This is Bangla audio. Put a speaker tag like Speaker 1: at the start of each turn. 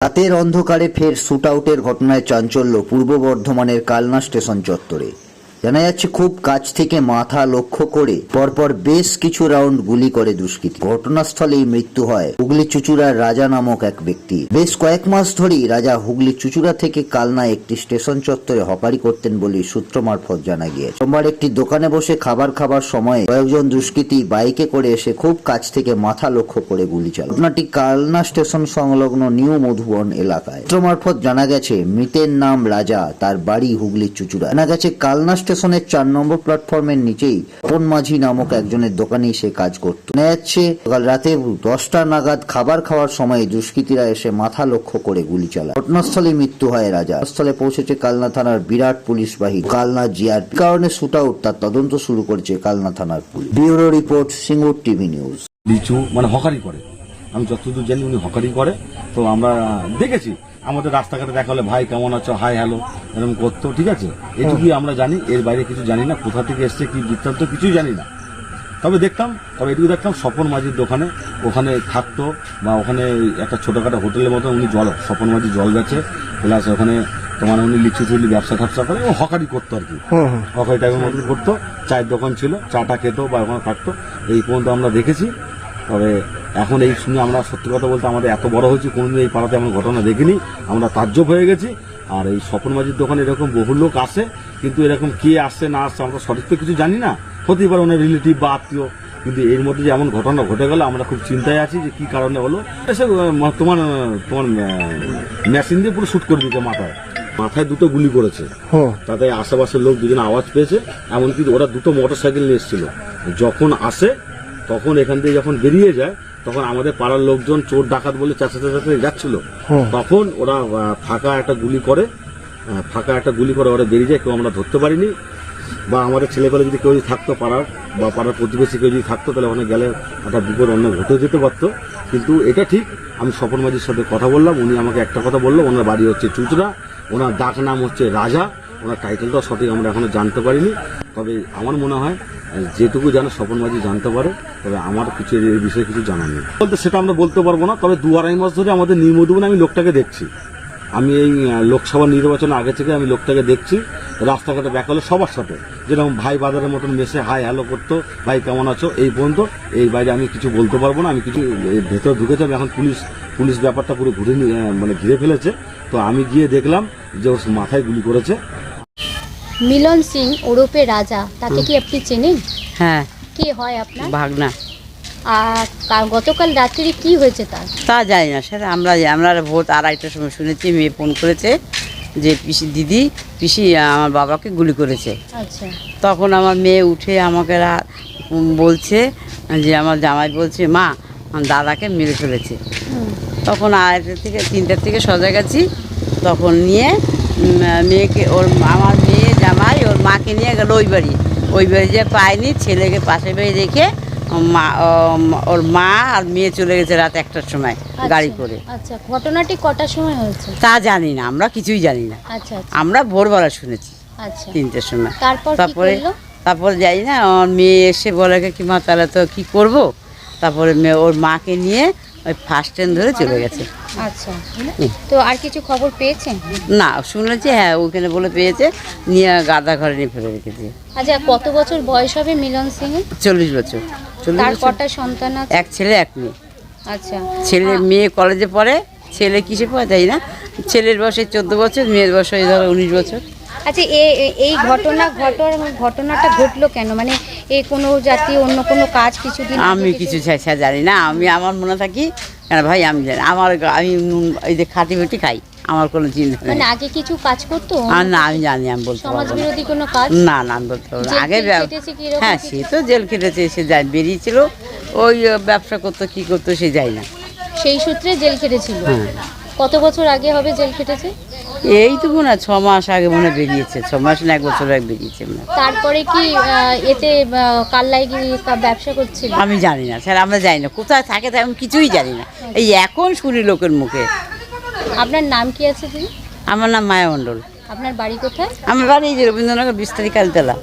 Speaker 1: রাতের অন্ধকারে ফের শুট আউটের ঘটনায় চাঞ্চল্য পূর্ব বর্ধমানের কালনা স্টেশন চত্বরে। জানা যাচ্ছে খুব কাছ থেকে মাথা লক্ষ্য করে পরপর বেশ কিছু রাউন্ড গুলি করে দুষ্কৃতী। ঘটনাস্থলেই মৃত্যু হয় হুগলি চুচুড়ার রাজা নামক এক ব্যক্তি। বেশ কয়েক মাস ধরেই রাজা হুগলি চুচুড়া থেকে কালনা একটি স্টেশন চত্বরে হকারি করতেন বলে সূত্র মারফত জানা গিয়েছে। সোমবার একটি দোকানে বসে খাবার সময় কয়েকজন দুষ্কৃতী বাইকে করে এসে খুব কাছ থেকে মাথা লক্ষ্য করে গুলি চালায়। ঘটনাটি কালনা স্টেশন সংলগ্ন নিউ মধুবন এলাকায়। সূত্র মারফত জানা গেছে মৃতের নাম রাজা, তার বাড়ি হুগলির চুচুড়া। জানা গেছে কালনা স্টেশনের 4 নম্বর প্ল্যাটফর্মের নিচেই তপন মাঝি নামক একজনের দোকানেই সে কাজ করত। জানা যাচ্ছে কাল রাতে 10টা নাগাদ খাবার খাওয়ার সময় দুষ্কৃতীরা এসে মাথা লক্ষ্য করে গুলি চালায়। ঘটনাস্থলে মৃত্যু হয় রাজা। স্থলে পৌঁছেছে কালনা থানার বিরাট পুলিশ বাহিনী, কালনা জিআরপি। কারণে শুট আউট তার তদন্ত শুরু করেছে কালনা থানার police. Bureau report, Singur TV news.
Speaker 2: লিচু মানে হকারি করে, আমি যতদূর জানি উনি হকারি করে। তো আমরা দেখেছি আমাদের রাস্তাঘাটে দেখা হলে ভাই কেমন আছো, হাই হ্যালো এরকম করতো, ঠিক আছে, এটুকুই আমরা জানি। এর বাইরে কিছু জানি না, কোথা থেকে এসছে কি বৃত্তান্ত কিছুই জানি না। তবে এটুকু দেখতাম স্বপন মাঝির দোকানে ওখানে থাকতো, বা ওখানে একটা ছোটখাটো হোটেলের মতো উনি স্বপন মাঝি জল বেচে, প্লাস ওখানে তোমার উনি লিচু চুলি ব্যবসা করে, ও হকারি করতো আর কি, হকারি টাইপের মতো করতো। চায়ের দোকান ছিল, চাটা খেতো বা ওখানে থাকতো, এই পর্যন্ত আমরা দেখেছি। তবে এখন এই শুনে আমরা সত্যি কথা বলতে আমাদের এত বড় হয়েছি, কোনোদিন এই পাড়াতে এমন ঘটনা দেখিনি, আমরা তাজ্জব হয়ে গেছি। আর এই স্বপন মাঝির দোকানে এরকম বহু লোক আসে, কিন্তু এরকম কে আসছে না আসছে আমরা সঠিক তো কিছু জানি না, হতেই পারে ওনার রিলেটিভ বা আত্মীয়। কিন্তু এর মধ্যে যে এমন ঘটনা ঘটে গেল, আমরা খুব চিন্তায় আছি যে কি কারণে হলো। এসে তোমার মেশিন দিয়ে পুরো শুট করে দিতে, মাথায় 2টো গুলি করেছে। তাতে আশেপাশের লোক দুজন আওয়াজ পেয়েছে, এমনকি ওরা 2টো মোটরসাইকেল নিয়ে এসেছিল। যখন আসে তখন এখান থেকে যখন বেরিয়ে যায়, তখন আমাদের পাড়ার লোকজন চোর ডাকাত বলে চেঁচাতে যাচ্ছিল, তখন ওরা ফাঁকা একটা গুলি করে ওরা বেরিয়ে যায়। কেউ আমরা ধরতে পারিনি, বা আমাদের ছেলেপেলে যদি কেউ থাকতো পাড়ার বা পাড়ার প্রতিবেশী কেউ যদি থাকতো, তাহলে ওখানে গেলে একটা বিপদ অন্য ঘটে যেতে পারতো। কিন্তু এটা ঠিক, আমি স্বপন মাঝির সাথে কথা বললাম, উনি আমাকে একটা কথা বললো, ওনার বাড়ি হচ্ছে চুচুড়া, ওনার ডাক নাম হচ্ছে রাজা, ওনার টাইটেলটাও সঠিক আমরা এখনো জানতে পারিনি। তবে আমার মনে হয় যেটুকু জানো স্বপন মাঝি জানতে পারে, তবে আমার কিছু এই বিষয়ে কিছু জানা নেই বলতে, সেটা আমরা বলতে পারবো না। তবে 2-2.5 মাস ধরে আমাদের নিউ মধুবনে আমি লোকটাকে দেখছি। আমি এই লোকসভা নির্বাচনের আগে থেকে আমি লোকটাকে দেখছি রাস্তাঘাটে দেখা হলে সবার সাথে, যেরকম ভাই বাজারের মতন মেসে হাই হ্যালো করতো, ভাই কেমন আছো, এই পর্যন্ত। এই বাইরে আমি কিছু বলতে পারবো না। আমি কিছু ভেতরে ঢুকেছি, আমি এখন পুলিশ ব্যাপারটা পুরো ঘিরে ফেলেছে। তো আমি গিয়ে দেখলাম যে ওর মাথায় গুলি করেছে।
Speaker 3: মিলন সিং ওরফে রাজা, তাকে কি আপনি চেনেন?
Speaker 4: হ্যাঁ।
Speaker 3: কি হয় আপনার
Speaker 4: ভাগনা।
Speaker 3: আর গতকাল রাত্রি কি হয়েছে
Speaker 4: তা জানি না, সেটা আমরা ভোর 2:30টার সময় শুনেছি, মেয়ে ফোন করেছে যে পিসি আমার বাবাকে গুলি করেছে।
Speaker 3: আচ্ছা।
Speaker 4: তখন আমার মেয়ে উঠে আমাকে বলছে যে আমার জামাই বলছে, মা দাদাকে মেরে ফেলেছে। তখন 3টার থেকে সজা গেছি, তখন নিয়ে মেয়েকে আমার মেয়ে জামাই ওর মাকে নিয়ে গেল ওই বাড়ি যে পায়নি, ছেলেকে পাশে বাড়ি রেখে ওর মা আর মেয়ে চলে গেছে রাত 1টার সময় গাড়ি করে।
Speaker 3: আচ্ছা, ঘটনাটি কটার সময় হয়েছে তা
Speaker 4: জানি না, আমরা কিছুই জানি না।
Speaker 3: আচ্ছা,
Speaker 4: আমরা ভোরবেলা শুনেছি। আচ্ছা, 3টের সময়। তারপরে যাই না, আমার মেয়ে এসে বলে কি মা তাহলে তো কি করব, তারপরে ওর মাকে নিয়ে ওই ফার্স্ট ট্রেন ধরে চলে গেছে।
Speaker 3: আচ্ছা, তো আর কিছু খবর পেয়েছেন?
Speaker 4: না, শুনেছি, হ্যাঁ ওখানে বলে পেয়েছে, নিয়ে গাদা ঘরে নিয়ে ফেলে রেখেছে।
Speaker 3: আচ্ছা, কত বছর বয়স হবে মিলন সিং এর?
Speaker 4: 40 বছর।
Speaker 3: তার কটা সন্তান আছে?
Speaker 4: এক ছেলে এক মেয়ে।
Speaker 3: আচ্ছা,
Speaker 4: ছেলে মেয়ে কলেজে পড়ে, ছেলে কিসে পড়ে তাই না, ছেলের বয়স 14 বছর, মেয়ের বয়স ধরো 19 বছর।
Speaker 3: আচ্ছা, এই ঘটনাটা ঘটলো কেন? মানে কোনো জাতীয় অন্য কোনো কাজ কিছুদিন
Speaker 4: আমি কিছু জানি না। আমার মনে থাকি কেন ভাই, আমি জানি আমি এই যে খাঁটি মিটি খাই, আমার কোনো চিন্তা নেই।
Speaker 3: মানে আগে কিছু কাজ করতো
Speaker 4: না, আমি জানি, আমি বলতে পারবো না।
Speaker 3: সমাজবিরোধী কোনো কাজ?
Speaker 4: না, আমি বলতে পারবো না। আগে হ্যাঁ, সে তো জেল খেটেছে, সে বেরিয়েছিল, ওই ব্যবসা করতো কি করতো সে যায় না,
Speaker 3: সেই সূত্রে জেল খেটেছিল। কত বছর আগে হবে জেল খেটেছে?
Speaker 4: এইটুকু না, 6 মাস আগে মনে বেরিয়েছে, 6 মাস না 1 বছর আগে বেরিয়েছে।
Speaker 3: তারপরে কি এতে কাল্লাই ব্যবসা করছিল?
Speaker 4: আমি জানি না স্যার, আমরা জানি না কোথায় থাকে, তেমন কিছুই জানি না, এই এখন শুনি লোকের মুখে।
Speaker 3: আপনার নাম কি আছে দিদি?
Speaker 4: আমার নাম মায়া মণ্ডল।
Speaker 3: আপনার বাড়ি কোথায়?
Speaker 4: আমার বাড়ি এই যে রবীন্দ্রনগর 20 তারিখ কালতলা।